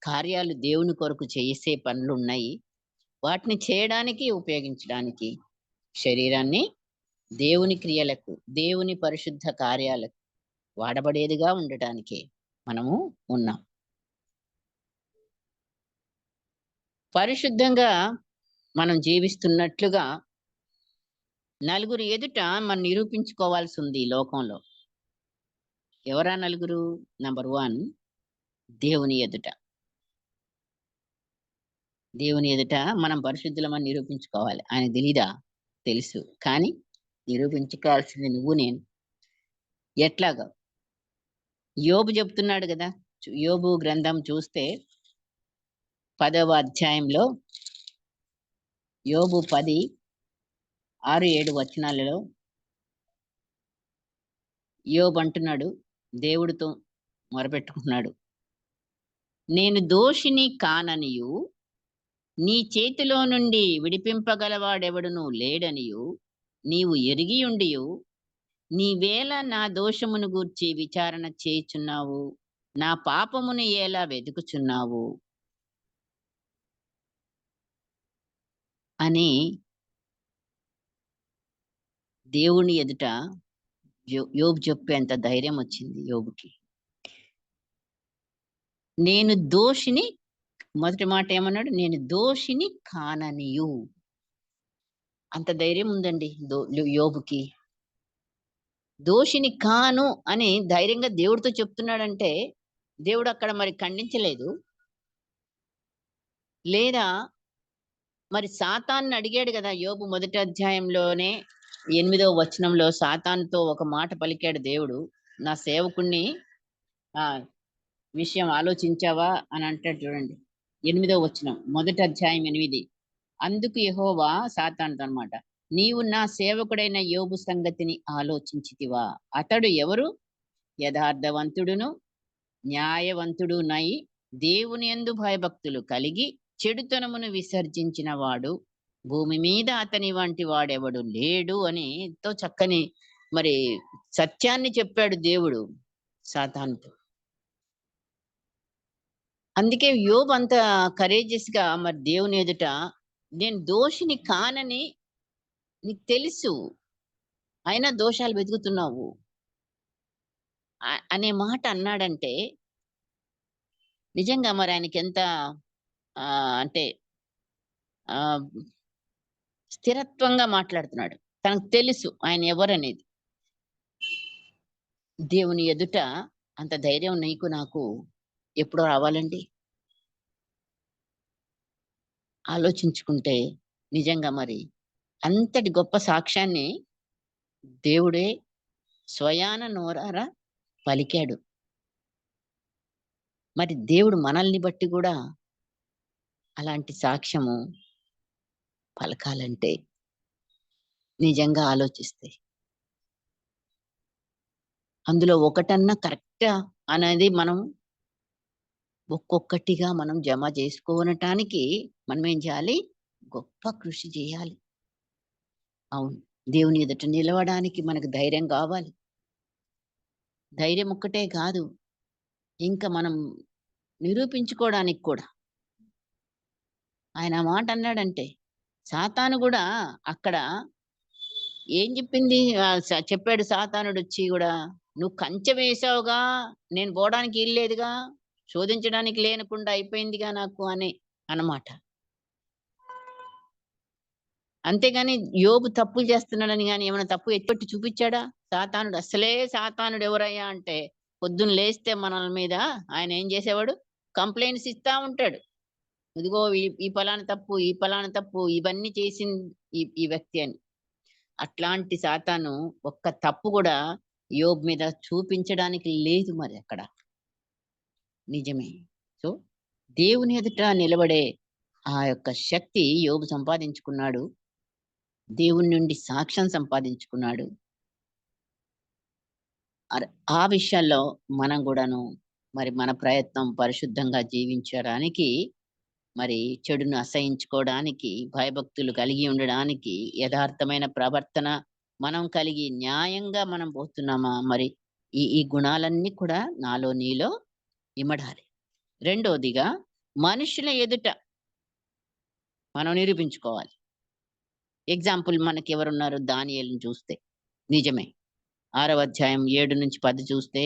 కార్యాలు దేవుని కొరకు చేసే పనులున్నాయి. వాటిని చేయడానికి, ఉపయోగించడానికి శరీరాన్ని దేవుని క్రియలకు, దేవుని పరిశుద్ధ కార్యాలకు వాడబడేదిగా ఉండటానికే మనము ఉన్నాం. పరిశుద్ధంగా మనం జీవిస్తున్నట్లుగా నలుగురి ఎదుట మనం నిరూపించుకోవాల్సుంది ఈ లోకంలో. ఎవరా నలుగురు? నంబర్ 1 దేవుని ఎదుట. దేవుని ఎదుట మనం పరిశుద్ధులమని నిరూపించుకోవాలి. ఆయనకు తెలీదా? తెలుసు. కానీ నిరూపించుకోవాల్సింది నువ్వు నేను. ఎట్లాగా? యోబు చెప్తున్నాడు గదా! యోబు గ్రంథం చూస్తే 10వ అధ్యాయంలో యోబు 10, 6, 7 వచనాలలో యోబు అంటున్నాడు, దేవుడితో మొరపెట్టుకుంటున్నాడు. నేను దోషిని కాననియు, నీ చేతిలో నుండి విడిపింపగలవాడెవడును లేడనియు నీవు ఎరిగియుండియు, నీవేళ నా దోషమును గూర్చి విచారణ చేయుచున్నావు? నా పాపమును ఎలా వెతుకుచున్నావు? అని దేవుని ఎదుట యోబు చెప్పేంత ధైర్యం వచ్చింది యోబుకి. నేను దోషిని మొదటి మాట ఏమన్నాడు? నేను దోషిని కాననియు. అంత ధైర్యం ఉందండి యోబుకి. దోషిని కాను అని ధైర్యంగా దేవుడితో చెప్తున్నాడంటే, దేవుడు అక్కడ మరి ఖండించలేదు. లేదా మరి సాతాన్ని అడిగాడు గదా! యోబు మొదటి అధ్యాయంలోనే 8వ వచనంలో సాతానుతో ఒక మాట పలికాడు దేవుడు. నా సేవకుడిని ఆహ్, విషయం ఆలోచించావా అని అంటాడు చూడండి. 8వ వచనం. మొదటి అధ్యాయం 8. అందుకు యెహోవా సాతానుతో అన్నమాట. నీవు నా సేవకుడైన యోబు సంగతిని ఆలోచించితివా? అతడు ఎవరు? యథార్థవంతుడును, న్యాయవంతుడునై దేవునియందు భయభక్తులు కలిగి చెడుతనమును విసర్జించిన వాడు భూమి మీద అతని వంటి వాడెవడు లేడు అని ఎంతో చక్కని మరి సత్యాన్ని చెప్పాడు దేవుడు సాతానుతో. అందుకే యోబు అంత కరేజియస్‌గా మరి దేవుని ఎదుట నేను దోషిని కానని నీకు తెలుసు. అయినా దోషాలు వెతుకుతున్నావు. అనే మాట అన్నాడంటే నిజంగా మరి ఆయనకెంత అంటే ఆహ్, స్థిరత్వంగా మాట్లాడుతున్నాడు. తనకు తెలుసు ఆయన ఎవరనేది. దేవుని ఎదుట అంత ధైర్యం నీకు నాకు ఎప్పుడో రావాలండి? ఆలోచించుకుంటే నిజంగా మరి అంతటి గొప్ప సాక్ష్యాన్ని దేవుడే స్వయాన నోరారా పలికాడు. మరి దేవుడు మనల్ని బట్టి గూడా అలాంటి సాక్ష్యము పలకాలంటే నిజంగా ఆలోచిస్తే అందులో ఒకటన్నా కరెక్టా అనేది మనం ఒక్కొక్కటిగా మనం జమ జేసుకోనటానికి మనమేం జేయాలి? గొప్ప కృషి జేయాలి. అవును. దేవుని ఎదుట నిలవడానికి మనకు ధైర్యం గావాలి. ధైర్యం ఒక్కటే కాదు. ఇంక మనం నిరూపించుకోవడానికి కూడా. ఆయన ఆ మాట అన్నాడంటే, సాతాను గూడా అక్కడ ఏం చెప్పింది? చెప్పాడు సాతానుడొచ్చి గూడా, "నువ్వు కంచె వేశావుగా, నేను పోడానికి ఈల్లేదుగా, శోధించడానికి లేనకుండా అయిపోయిందిగా నాకు" అని అన్నమాట. అంతేగాని యోబు తప్పులు చేస్తున్నాడని గాని, ఏమైనా తప్పు ఎత్తి చూపిచ్చాడా? సాతానుడు అస్సలే సాతానుడు ఎవరయ్యా అంటే, పొద్దున్న లేస్తే మనల మీద ఆయన ఏం చేసేవాడు? కంప్లెయింట్స్ ఇస్తా ఉంటాడు. ఇదిగో ఈ ఈ పలానా తప్పు, ఈ పలానా తప్పు, ఇవన్నీ చేసింది ఈ ఈ వ్యక్తి అని. అట్లాంటి సాతాను ఒక్క తప్పు గూడా యోబు మీద చూపించడానికి లేదు మరి అక్కడ. నిజమే. సో, దేవుని ఎదుట నిలబడే ఆ యొక్క శక్తి యోబు సంపాదించుకున్నాడు. దేవుని నుండి సాక్ష్యం సంపాదించుకున్నాడు. అర్ ఆ విషయాల్లో మనం గూడాను మరి మన ప్రయత్నం పరిశుద్ధంగా జీవించడానికి, మరి చెడును అసహించుకోవడానికి, భయభక్తులు కలిగి ఉండడానికి, యథార్థమైన ప్రవర్తన మనం కలిగి న్యాయంగా మనం పోతున్నామా? మరి ఈ ఈ గుణాలన్నీ కూడా నాలో నీలో ఇమడాలి. రెండోదిగా మనుషుల ఎదుట మనం నిరూపించుకోవాలి. ఎగ్జాంపుల్ మనకెవరున్నారు? దానియేలుని చూస్తే. నిజమే. 6వ అధ్యాయం 7-10 చూస్తే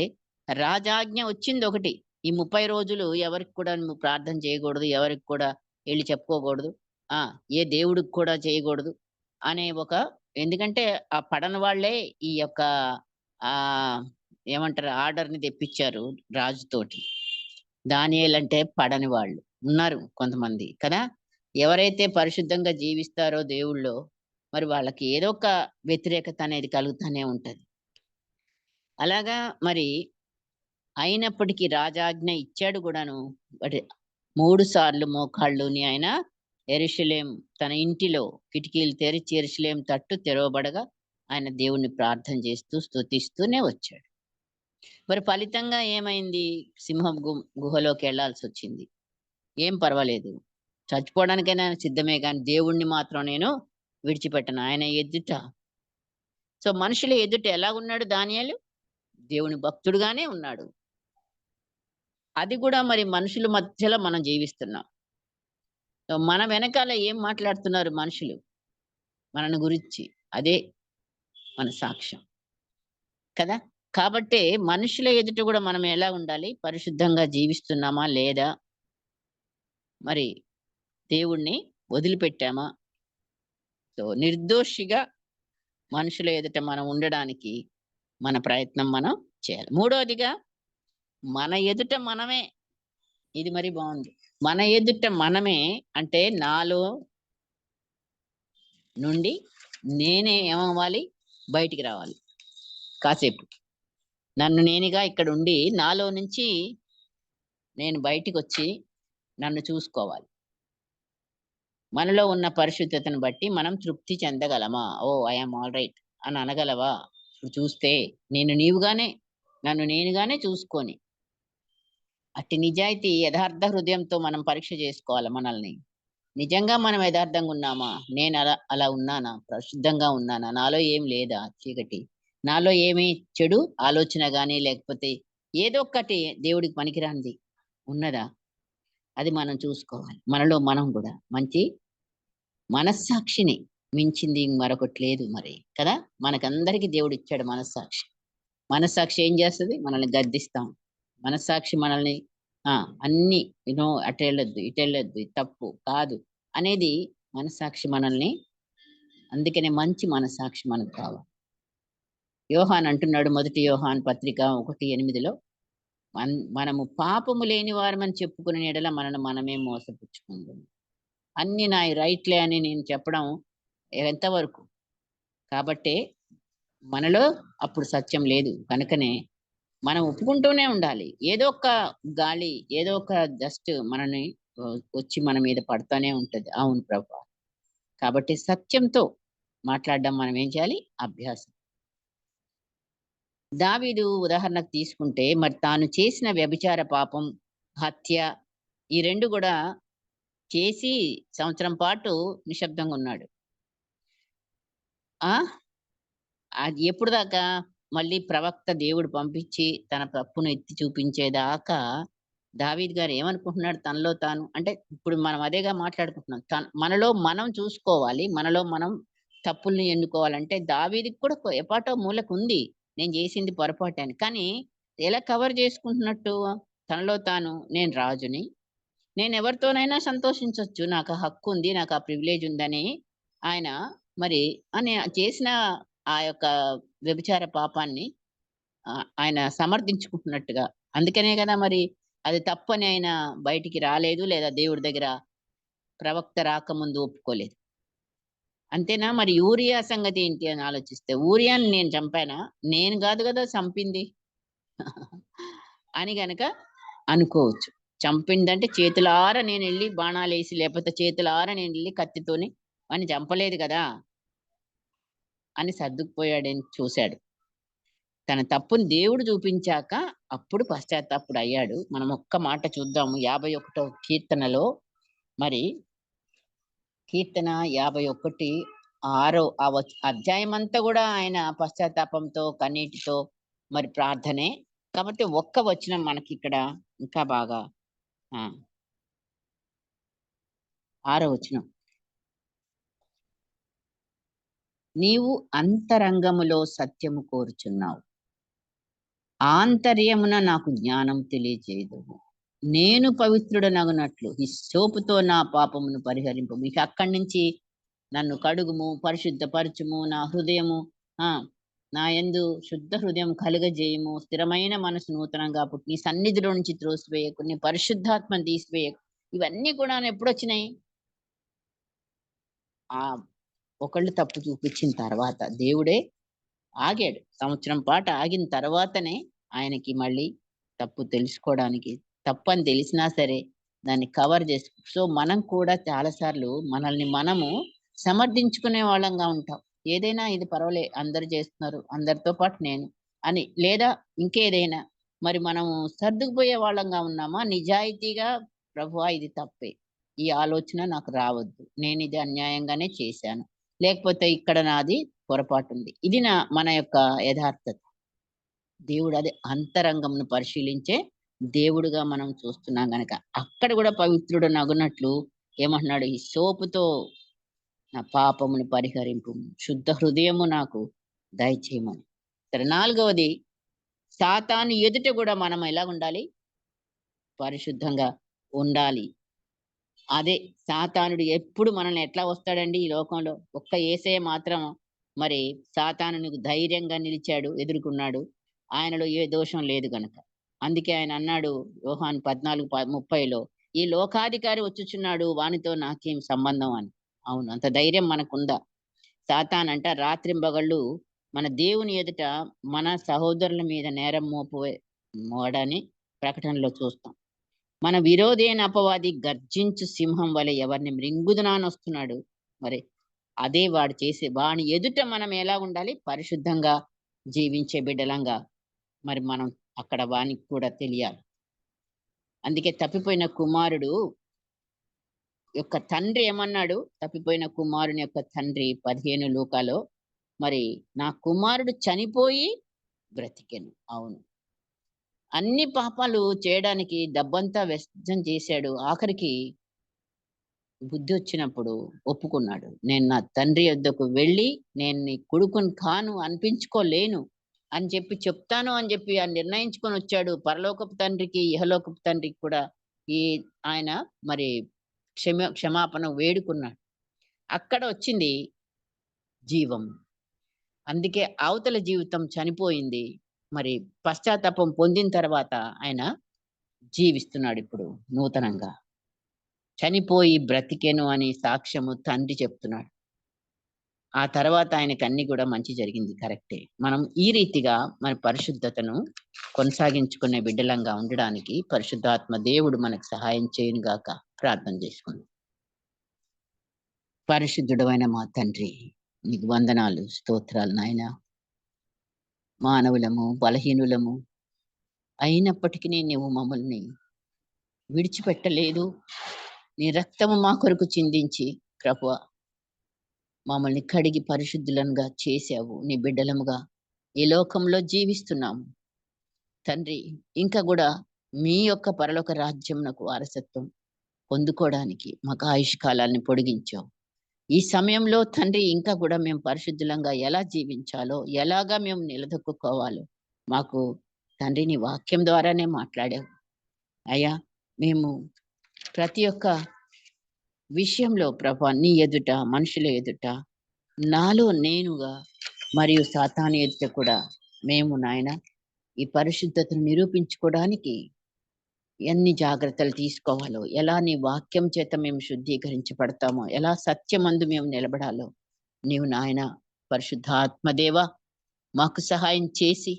రాజాజ్ఞ వచ్చిందొకటి. ఈ 30 రోజులు ఎవరికి కూడా నువ్వు ప్రార్థన చేయకూడదు. ఎవరికి కూడా ఎళ్లి చెప్పుకోకూడదు. ఆ! ఏ దేవుడికి కూడా చేయకూడదు. అనే ఒక ఎందుకంటే ఆ పడని వాళ్ళే ఈ యొక్క ఆహ్, ఏమంటారు ఆర్డర్‌ని తెప్పిచ్చారు రాజుతోటి. దానియేలంటే పడని వాళ్ళు. ఉన్నారు కొంతమంది కదా! ఎవరైతే పరిశుద్ధంగా జీవిస్తారో దేవుళ్ళో, మరి వాళ్ళకి ఏదో ఒక వ్యతిరేకత అనేది కలుగుతానే ఉంటది. అలాగా మరి అయినప్పటికీ రాజాజ్ఞ ఇచ్చాడు గూడాను. బట్ 3 సార్లు మోకాళ్ళూని ఆయన యెరూషలేం తన ఇంటిలో కిటికీలు తెరిచి యెరూషలేం తట్టు తెరవబడగా ఆయన దేవుణ్ణి ప్రార్థన చేస్తూ, స్తుతిస్తూనే వచ్చాడు. మరి ఫలితంగా ఏమైంది? సింహం గుహలోకెళ్ళాల్సొచ్చింది. ఏం పర్వాలేదు. చచ్చిపోవడానికైనా సిద్ధమే గాని దేవుణ్ణి మాత్రం నేను విడిచిపెట్టను. ఆయన ఎదుట సో, మనుషుల ఎదుట ఎలాగున్నాడు దానియేలు? దేవుని భక్తుడుగానే ఉన్నాడు. అది గూడా మరి మనుషుల మధ్యలో మనం జీవిస్తున్నాం. సో, మన వెనకాల ఏం మాట్లాడుతున్నారు మనుషులు మనని గురించి? అదే మన సాక్ష్యం. కదా! కాబట్టే మనుషుల ఎదుట గూడా మనం ఎలా ఉండాలి? పరిశుద్ధంగా జీవిస్తున్నామా? లేదా? మరి దేవుడిని వదిలిపెట్టామా? సో, నిర్దోషిగా మనుషుల ఎదుట మనం ఉండడానికి మన ప్రయత్నం మనం చేయాలి. మూడోదిగా మన ఎదుట మనమే ఇది మరి బావుంది. మన ఎదుట మనమే అంటే నాలో నుండి నేనే ఏమవ్వాలి? బయటికి రావాలి కాసేపు. నన్ను నేనుగా ఇక్కడుండి నాలో నుంచి నేను బయటికొచ్చి నన్ను చూసుకోవాలి. మనలో ఉన్న పరిశుద్ధతను బట్టి మనం తృప్తి చెందగలమా? ఓహ్! ఐ యామ్ ఆల్ రైట్ అని అనగలవా? ఇప్పుడు చూస్తే నేను నీవుగానే నన్ను నేనుగానే చూసుకొని అట్టి నిజాయితీ యథార్థ హృదయంతో మనం పరీక్ష చేసుకోవాలి మనల్ని. నిజంగా మనం యథార్థంగా ఉన్నామా? నేను అలా అలా ఉన్నానా? పరిశుద్ధంగా ఉన్నానా? నాలో ఏం లేదా చీకటి? నాలో ఏమి చెడు ఆలోచన గాని, లేకపోతే ఏదో ఒక్కటి దేవుడికి పనికిరానిది ఉన్నదా? అది మనం చూసుకోవాలి. మనలో మనం గూడా మంచి మనస్సాక్షిని మించింది మరొకటి లేదు మరి. కదా! మనకందరికి దేవుడిచ్చాడు మనస్సాక్షి. మనస్సాక్షి ఏం జేస్తది? మనల్ని గద్దిస్తాం. మనస్సాక్షి మనల్ని ఆ! అన్నీ అటెళ్ళొద్దు, ఇటెళ్ళొద్దు, ఇది తప్పు, కాదు అనేది మనస్సాక్షి మనల్ని అందుకనే మంచి మనస్సాక్షి మనకు కావాలి. యోహాన్ అంటున్నాడు మొదటి యోహాన్ పత్రిక 1:8లో మనము పాపము లేని వారమని చెప్పుకునే యెడల మనల్ని మనమే మోసపుచ్చుకుందుము. అన్నీ నాయి రైట్‌లే అని నేను చెప్పడం ఎంతవరకు? కాబట్టే మనలో అప్పుడు సత్యం లేదు. కనుకనే మనం ఒప్పుకుంటూనే ఉండాలి. ఏదో ఒక గాలి, ఏదో ఒక డస్ట్ మనని వచ్చి మన మీద పడతానే ఉంటది. అవును ప్రభా! కాబట్టి సత్యంతో మాట్లాడడం మనం ఏం చేయాలి? అభ్యాసం. దావీదు ఉదాహరణకు తీసుకుంటే మరి తాను చేసిన వ్యభిచార పాపం, హత్య ఈ 2 గూడా చేసి సంవత్సరం పాటు నిశ్శబ్దంగా ఉన్నాడు. ఆ! అది ఎప్పటిదాకా? మళ్ళీ ప్రవక్త దేవుడు పంపించి తన తప్పును ఎత్తి చూపించేదాకా దావీదు గారు ఏమనుకుంటున్నాడు తనలో తాను అంటే ఇప్పుడు మనం అదేగా మాట్లాడుకుంటున్నాం. మనలో మనం చూసుకోవాలి. మనలో మనం తప్పుల్ని ఎన్నుకోవాలంటే దావీదుకి కూడా ఎపాటో మూలకుంది. నేను చేసింది పొరపాటే అని. కానీ ఎలా కవర్ చేసుకుంటున్నట్టు తనలో తాను నేను రాజుని. నేనెవరితోనైనా సంతోషించొచ్చు. నాకు ఆ హక్కుంది. నాకు ఆ ప్రివిలేజ్ ఉందని ఆయన మరి అని చేసిన ఆ యొక్క వ్యభిచార పాపాన్ని ఆయన సమర్థించుకుంటున్నట్టుగా. అందుకనే గదా! మరి అది తప్పని ఆయన బయటికి రాలేదు. లేదా దేవుడి దగ్గర ప్రవక్త రాకముందు ఒప్పుకోలేదు. అంతేనా? మరి ఊరియా సంగతి ఏంటి అని ఆలోచిస్తే, ఊరియాని నేను చంపానా? నేను గాదు గదా! చంపింది. అని గనక అనుకోవచ్చు. చంపిందంటే చేతులారా నేనెళ్లి బాణాలేసి, లేపోతే చేతులారా నేనెళ్లి కత్తితోని వాడిని చంపలేదు గదా! అని సర్దుకుపోయాడని చూసాడు. తన తప్పుని దేవుడు చూపించాక అప్పుడు పశ్చాత్తాపుడయ్యాడు. మనం ఒక్క మాట చూద్దాము 51వ కీర్తనలో మరి కీర్తన 51 అధ్యాయమంతా గూడా ఆయన పశ్చాత్తాపంతో, కన్నీటితో మరి ప్రార్థనే. కాబట్టి ఒక్క వచనం మనకిక్కడ ఇంకా బాగా ఆ! 6 వచనం. నీవు అంతరంగములో సత్యము కోరుచున్నావు. ఆంతర్యమున నాకు జ్ఞానం తెలియజేయుదువు. నేను పవిత్రుడనగునట్లు హిస్సోపుతో నా పాపమును పరిహరింపుము. ఇక అక్కడి నుంచి నన్ను కడుగుము, పరిశుద్ధపరచుము, నా హృదయము ఆ! నా యందు శుద్ధ హృదయం కలుగజేయుము, స్థిరమైన మనసు నూతనంగా పుట్టి, నీ సన్నిధిలో నుంచి త్రోసివేయకు, నీ పరిశుద్ధాత్మను తీసివేయకు. ఇవన్నీ కూడా ఎప్పుడొచ్చినాయి? ఆ ఒకళ్ళు తప్పు చూపించిన తర్వాత దేవుడే ఆగాడు. సంవత్సరం పాటు ఆగిన తర్వాతనే ఆయనకి మళ్ళీ తప్పు తెలుసుకోవడానికి తప్పని తెలిసినా సరే దాన్ని కవర్ చేసి సో, మనం కూడా చాలా సార్లు మనల్ని మనము సమర్థించుకునే వాళ్ళంగా ఉంటాం. ఏదైనా ఇది పర్వాలే అందరూ చేస్తున్నారు. అందరితో పాటు నేను అని. లేదా ఇంకేదైనా మరి మనము సర్దుకుపోయే వాళ్ళంగా ఉన్నామా? నిజాయితీగా ప్రభువా ఇది తప్పే. ఈ ఆలోచన నాకు రావద్దు. నేనిది అన్యాయంగానే చేశాను. లేకపోతే ఇక్కడ నాది పొరపాటుంది. ఇది మన యొక్క యథార్థత. దేవుడు అది అంతరంగమును పరిశీలించే దేవుడుగా మనం చూస్తున్నాం గనక, అక్కడ గూడా పవిత్రుడు నగునట్లు ఏమంటున్నాడు? ఈ సోపుతో నా పాపమును పరిహరింపుము. శుద్ధ హృదయము నాకు దయచేయమని. సరే నాలుగవది సాతాను ఎదుట గూడా మనం ఎలాగుండాలి? పరిశుద్ధంగా ఉండాలి. అదే సాతానుడు ఎప్పుడు మనల్ని ఎట్లా వస్తాడండి ఈ లోకంలో? ఒక్క యేసయ్య మాత్రం మరి సాతానునికి ధైర్యంగా నిలిచాడు, ఎదుర్కొన్నాడు. ఆయనలో ఏ దోషం లేదు గనక. అందుకే ఆయన అన్నాడు యోహాను 14:30లో "ఈ లోకాధికారి వచ్చుచున్నాడు వానితో నాకేం సంబంధం" అని. అవును. అంత ధైర్యం మనకుందా? సాతానంట రాత్రింబగళ్ళు మన దేవుని ఎదుట మన సహోదరుల మీద నేరం మోడని ప్రకటనలో చూస్తాం. మన విరోధైన అపవాది గర్జించు సింహం వలె ఎవరిని మృంగుదునానొస్తున్నాడు. మరి అదే వాడు చేసే వాని ఎదుట మనం ఎలా ఉండాలి? పరిశుద్ధంగా జీవించే బిడ్డలంగా మరి మనం అక్కడ వానికి కూడా తెలియాలి. అందుకే తప్పిపోయిన కుమారుడు యొక్క తండ్రి ఏమన్నాడు? తప్పిపోయిన కుమారుని యొక్క తండ్రి 15 లూకాలో మరి నా కుమారుడు చనిపోయి బ్రతికెను. అవును. అన్ని పాపాలు చేయడానికి డబ్బంతా వ్యర్థం చేశాడు. ఆఖరికి బుద్ధొచ్చినప్పుడు ఒప్పుకున్నాడు. నేను నా తండ్రి యొద్దకు వెళ్ళి, నేను నీ కొడుకుని కాను అనిపించుకోలేను అని చెప్తాను అని నిర్ణయించుకొనొచ్చాడు. పరలోకపు తండ్రికి, ఇహలోకపు తండ్రికి కూడా ఈ ఆయన మరి క్షమాపణ వేడుకున్నాడు. అక్కడ వచ్చింది జీవం. అందుకే అవతల జీవితం చనిపోయింది. మరి పశ్చాత్తాపం పొందిన తర్వాత ఆయన జీవిస్తున్నాడిప్పుడు నూతనంగా. చనిపోయి బ్రతికెను అని సాక్ష్యము తండ్రి చెప్తున్నాడు. ఆ తర్వాత ఆయనకన్నీ గూడా మంచి జరిగింది కరెక్టే. మనం ఈ రీతిగా మన పరిశుద్ధతను కొనసాగించుకునే బిడ్డలంగా ఉండడానికి పరిశుద్ధాత్మ దేవుడు మనకు సహాయం చేయునుగాక ప్రార్థన చేసుకుందాం. పరిశుద్ధుడవైన మా తండ్రి, నీకు వందనాలు, స్తోత్రాలు నాయనా. మానవులము, బలహీనులము అయినప్పటికీ నీవు మమ్మల్ని విడిచిపెట్టలేదు. నీ రక్తము మా కొరకు చిందించి ప్రభువా మమ్మల్ని కడిగి పరిశుద్ధులనుగా చేశావు. నీ బిడ్డలముగా ఈ లోకంలో జీవిస్తున్నాము. తండ్రి ఇంకా గూడా మీ యొక్క పరలోక రాజ్యమునకు వారసత్వం పొందుకోవడానికి మాకు ఆయుష్కాలాన్ని పొడిగించావు. ఈ సమయంలో తండ్రి ఇంకా కూడా మేము పరిశుద్ధులంగా ఎలా జీవించాలో, ఎలాగా మేము నిలదొక్కుకోవాలో మాకు తండ్రి నీ వాక్యం ద్వారానే మాట్లాడావు. అయ్యా! మేము ప్రతి ఒక్క విషయంలో ప్రభా నీ ఎదుట, మనుషుల ఎదుట, నాలో నేనుగా మరియు సాతాను ఎదుట కూడా మేము నాయన ఈ పరిశుద్ధతను నిరూపించుకోవడానికి ఎన్ని జాగ్రత్తలు తీసుకోవాలో, ఎలా నీ వాక్యం చేత మేము శుద్ధీకరించబడతామో, ఎలా సత్యమందు మేము నిలబడాలో, నీవు నాయన పరిశుద్ధాత్మదేవా మాకు సహాయం చేసి,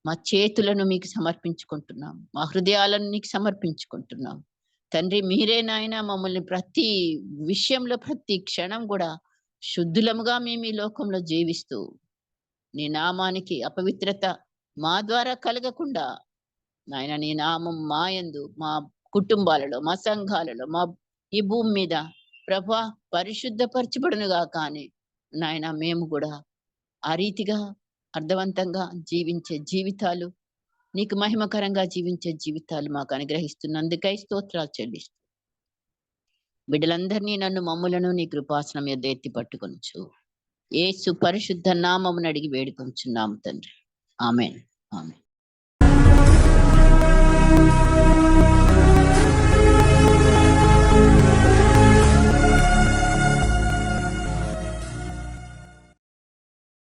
మా చేతులను మీకు సమర్పించుకుంటున్నాం. మా హృదయాలను నీకు సమర్పించుకుంటున్నాం. తండ్రి మీరే నాయన మమ్మల్ని ప్రతి విషయంలో, ప్రతి క్షణం గూడా శుద్ధులముగా మేము ఈ లోకంలో జీవిస్తూ, నీ నామానికి అపవిత్రత మా ద్వారా కలగకుండా నాయన నీ నామం మా యందు, మా కుటుంబాలలో, మా సంఘాలలో, ఈ భూమి మీద ప్రభా పరిశుద్ధపరచబడునుగాక అని నాయన మేము గూడా ఆ రీతిగా అర్థవంతంగా జీవించే జీవితాలు, నీకు మహిమకరంగా జీవించే జీవితాలు మాకు అనుగ్రహిస్తున్నందుకై స్తోత్రాలు చెల్లిస్తూ, బిడ్డలందరినీ మమ్ములను నీ కృపాసనం యొద్ద ఎత్తి పట్టుకొనుచు యేసు పరిశుద్ధ నామమున అడిగి వేడుకొనుచున్నాము తండ్రి. ఆమేన్. ఆమేన్.